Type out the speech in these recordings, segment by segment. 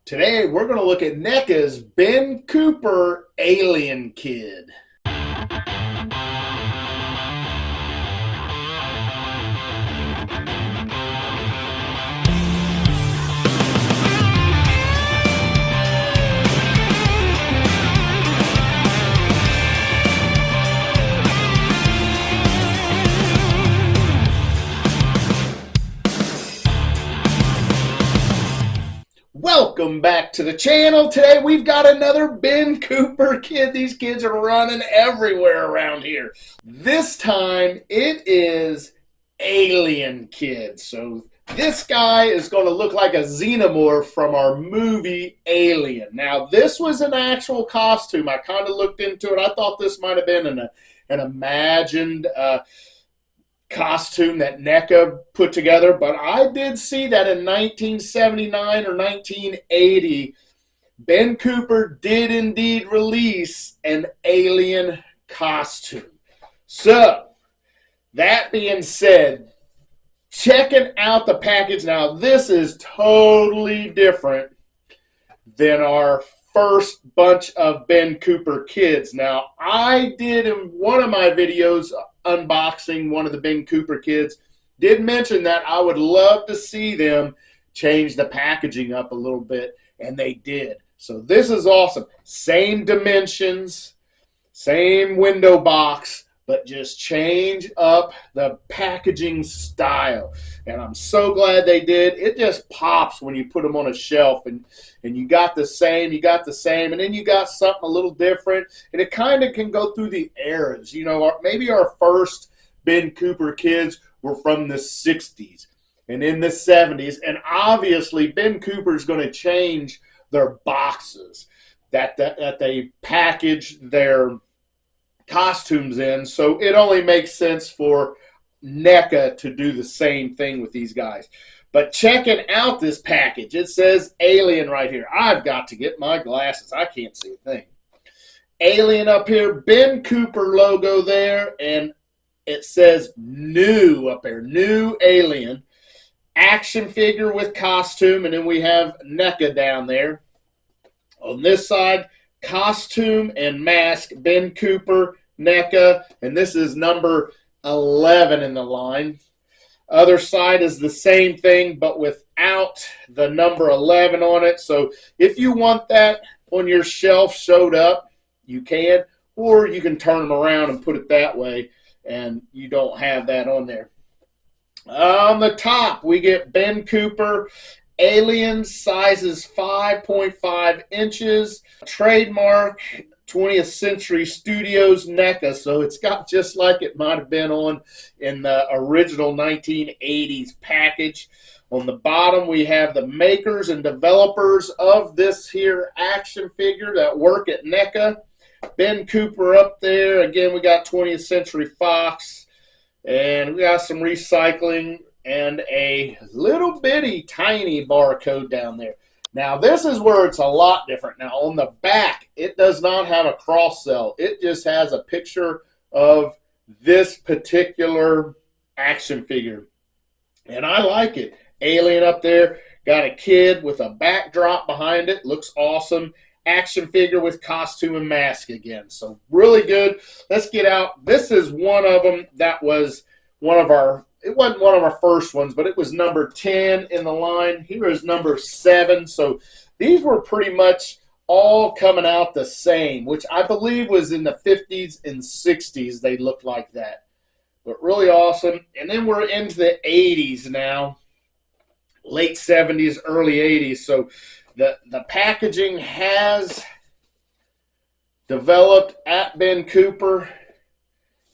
Today we're going to look at NECA's Ben Cooper Alien Kid. Welcome back to the channel. Today we've got another Ben Cooper kid. These kids are running everywhere around here. This time it is Alien Kid. So this guy is going to look like a Xenomorph from our movie Alien. Now this was an actual costume. I kind of looked into it. I thought this might have been an imagined costume that NECA put together, but I did see that in 1979 or 1980, Ben Cooper did indeed release an alien costume. So, that being said, checking out the package now, this is totally different than our first bunch of Ben Cooper kids. Now, I did in one of my videos unboxing one of the Ben Cooper kids, did mention that I would love to see them change the packaging up a little bit, and they did. So this is awesome. Same dimensions, same window box, but just change up the packaging style. And I'm so glad they did. It just pops when you put them on a shelf, and you got the same, and then you got something a little different, and it kind of can go through the eras. You know, maybe our first Ben Cooper kids were from the 60s and in the 70s, and obviously Ben Cooper's going to change their boxes that they package their costumes in, so it only makes sense for NECA to do the same thing with these guys. But checking out this package, it says Alien right here. I've got to get my glasses. I can't see a thing. Alien up here, Ben Cooper logo there, and it says new up there, new Alien. Action figure with costume, and then we have NECA down there. On this side, costume and mask, Ben Cooper, NECA, and this is number 11 in the line. Other side is the same thing, but without the number 11 on it. So if you want that on your shelf showed up, you can, or you can turn them around and put it that way, and you don't have that on there. On the top, we get Ben Cooper Alien, sizes 5.5 inches, trademark 20th Century Studios NECA, so it's got just like it might have been on in the original 1980s package. On the bottom, we have the makers and developers of this here action figure that work at NECA. Ben Cooper up there. Again, we got 20th Century Fox, and we got some recycling and a little bitty tiny barcode down there. Now this is where it's a lot different. Now on the back, it does not have a cross cell. It just has a picture of this particular action figure. And I like it. Alien up there, got a kid with a backdrop behind it. Looks awesome. Action figure with costume and mask again. So really good. Let's get out. This is one of them that was one of our, it wasn't one of our first ones, but it was number 10 in the line. Here is number 7. So these were pretty much all coming out the same, which I believe was in the 50s and 60s. They looked like that. But really awesome. And then we're into the 80s now. Late 70s, early 80s. So the packaging has developed at Ben Cooper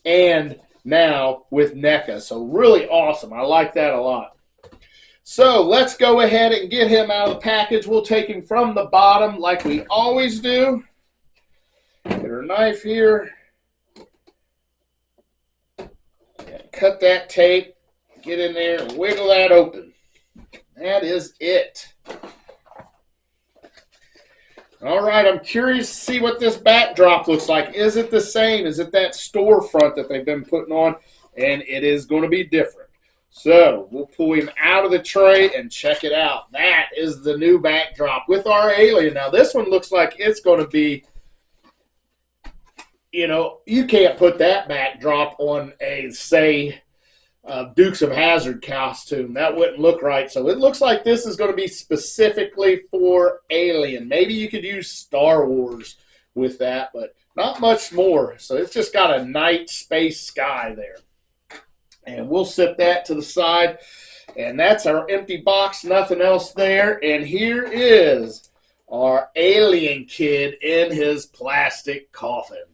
and now with NECA. So really awesome. I like that a lot. So let's go ahead and get him out of the package. We'll take him from the bottom like we always do. Get our knife here. Cut that tape. Get in there and wiggle that open. That is it. All right, I'm curious to see what this backdrop looks like. Is it the same? Is it that storefront that they've been putting on? And it is going to be different. So we'll pull him out of the tray and check it out. That is the new backdrop with our alien. Now this one looks like it's going to be, you know, you can't put that backdrop on a, say, Dukes of Hazzard costume. That wouldn't look right. So it looks like this is going to be specifically for Alien. Maybe you could use Star Wars with that, but not much more. So it's just got a night space sky there. And we'll set that to the side. And that's our empty box, nothing else there. And here is our alien kid in his plastic coffin.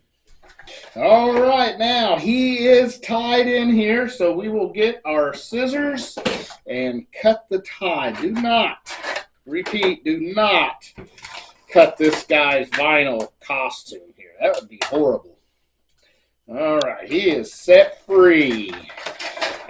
All right, now he is tied in here, so we will get our scissors and cut the tie. Do not, repeat, do not cut this guy's vinyl costume here. That would be horrible. All right, he is set free.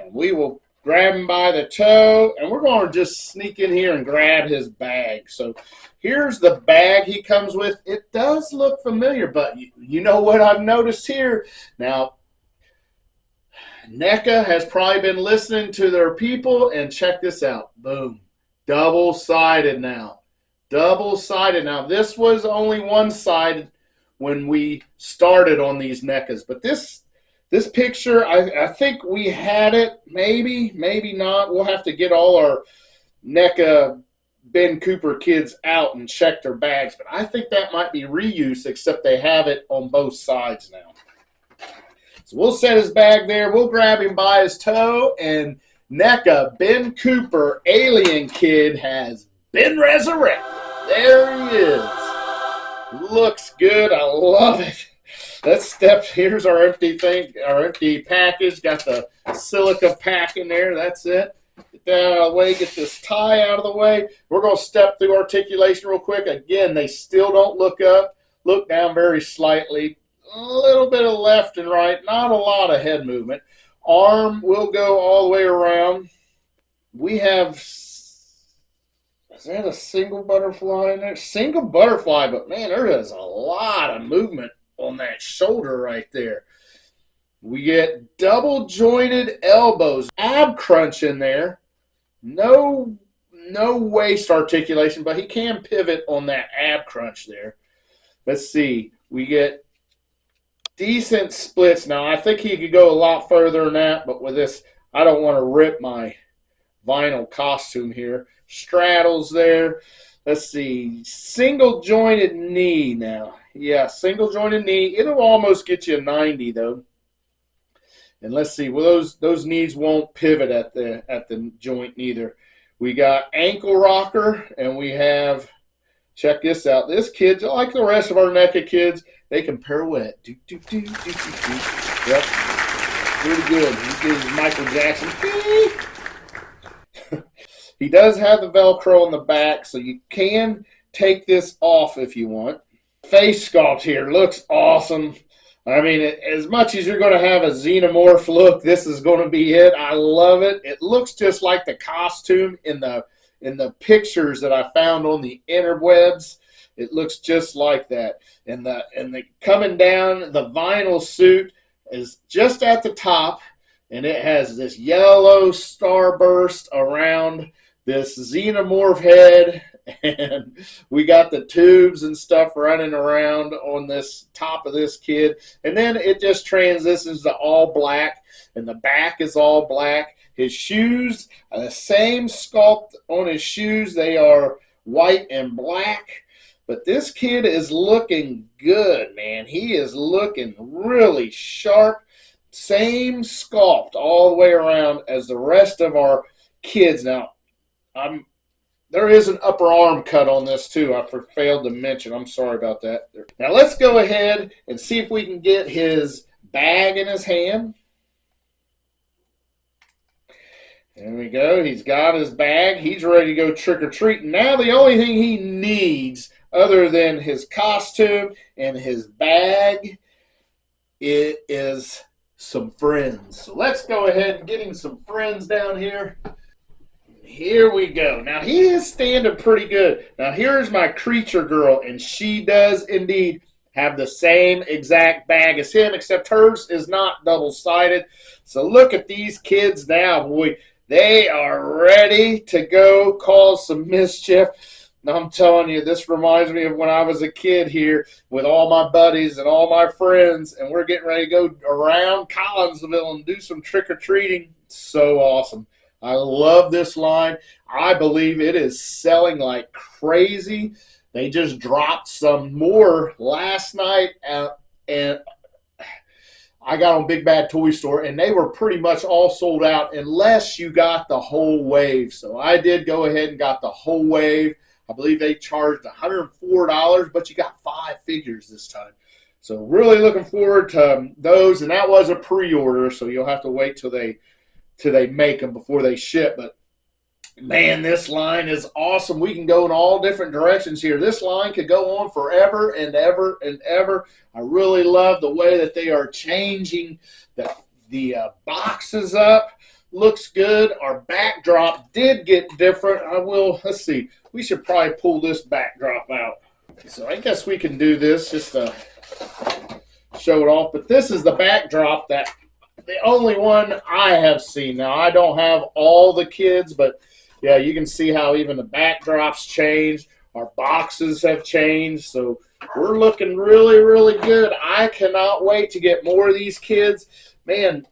And we will grab him by the toe, and we're going to just sneak in here and grab his bag. So here's the bag he comes with. It does look familiar, but you know what I've noticed here? Now, NECA has probably been listening to their people, and check this out. Boom. Double-sided now. Double-sided. Now, this was only one-sided when we started on these NECAs, but this picture, I think we had it, maybe not. We'll have to get all our NECA Ben Cooper kids out and check their bags, but I think that might be reuse, except they have it on both sides now. So we'll set his bag there. We'll grab him by his toe, and NECA Ben Cooper Alien Kid has been resurrected. There he is. Looks good. I love it. Let's step. Here's our empty thing, our empty package. Got the silica pack in there. That's it. Get that out of the way. Get this tie out of the way. We're going to step through articulation real quick. Again, they still don't look up. Look down very slightly. A little bit of left and right. Not a lot of head movement. Arm will go all the way around. We have, is that a single butterfly in there? Single butterfly, but man, there is a lot of movement on that shoulder right there. We get double jointed elbows, ab crunch in there. No waist articulation, but he can pivot on that ab crunch there. Let's see. We get decent splits. Now, I think he could go a lot further than that, but with this, I don't want to rip my vinyl costume here. Straddles there. Let's see. Single jointed knee now. Yeah, single jointed knee. It'll almost get you a 90 though. And let's see. Well, those knees won't pivot at the joint neither. We got ankle rocker, and we have, check this out. This kid, like the rest of our NECA kids, they can pirouette. Do, do, do, do, do, do. Yep. Pretty good. He gives Michael Jackson. He does have the Velcro on the back, so you can take this off if you want. Face sculpt here looks awesome. I mean, as much as you're going to have a Xenomorph look, this is going to be it. I love it. It looks just like the costume in the pictures that I found on the interwebs. It looks just like that. And the coming down, the vinyl suit is just at the top, and it has this yellow starburst around this Xenomorph head, and we got the tubes and stuff running around on this top of this kid, and then it just transitions to all black, and the back is all black. His shoes, the same sculpt on his shoes. They are white and black, but this kid is looking good, man. He is looking really sharp. Same sculpt all the way around as the rest of our kids. Now, there is an upper arm cut on this too. I failed to mention. I'm sorry about that. Now let's go ahead and see if we can get his bag in his hand. There we go. He's got his bag. He's ready to go trick-or-treating. Now the only thing he needs other than his costume and his bag is some friends. So let's go ahead and get him some friends down here. Here we go. Now, he is standing pretty good. Now, here's my creature girl, and she does indeed have the same exact bag as him, except hers is not double-sided. So look at these kids now, boy. They are ready to go cause some mischief. And I'm telling you, this reminds me of when I was a kid here with all my buddies and all my friends, and we're getting ready to go around Collinsville and do some trick-or-treating. So awesome. I love this line. I believe it is selling like crazy. They just dropped some more last night, and I got on Big Bad Toy Store, and they were pretty much all sold out unless you got the whole wave. So I did go ahead and got the whole wave. I believe they charged $104, but you got 5 figures this time. So really looking forward to those, and that was a pre-order, so you'll have to wait till they make them before they ship. But man, this line is awesome. We can go in all different directions here. This line could go on forever and ever and ever. I really love the way that they are changing the boxes up. Looks good. Our backdrop did get different. Let's see. We should probably pull this backdrop out. So I guess we can do this just to show it off. But this is the backdrop the only one I have seen. Now, I don't have all the kids, but yeah, you can see how even the backdrops changed. Our boxes have changed. So we're looking really, really good. I cannot wait to get more of these kids. Man,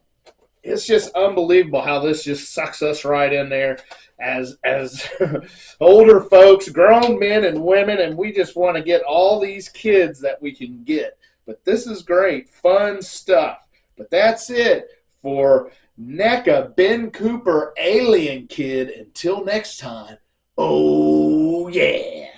it's just unbelievable how this just sucks us right in there as older folks, grown men and women, and we just want to get all these kids that we can get. But this is great, fun stuff. But that's it for NECA Ben Cooper Alien Kid. Until next time, oh yeah.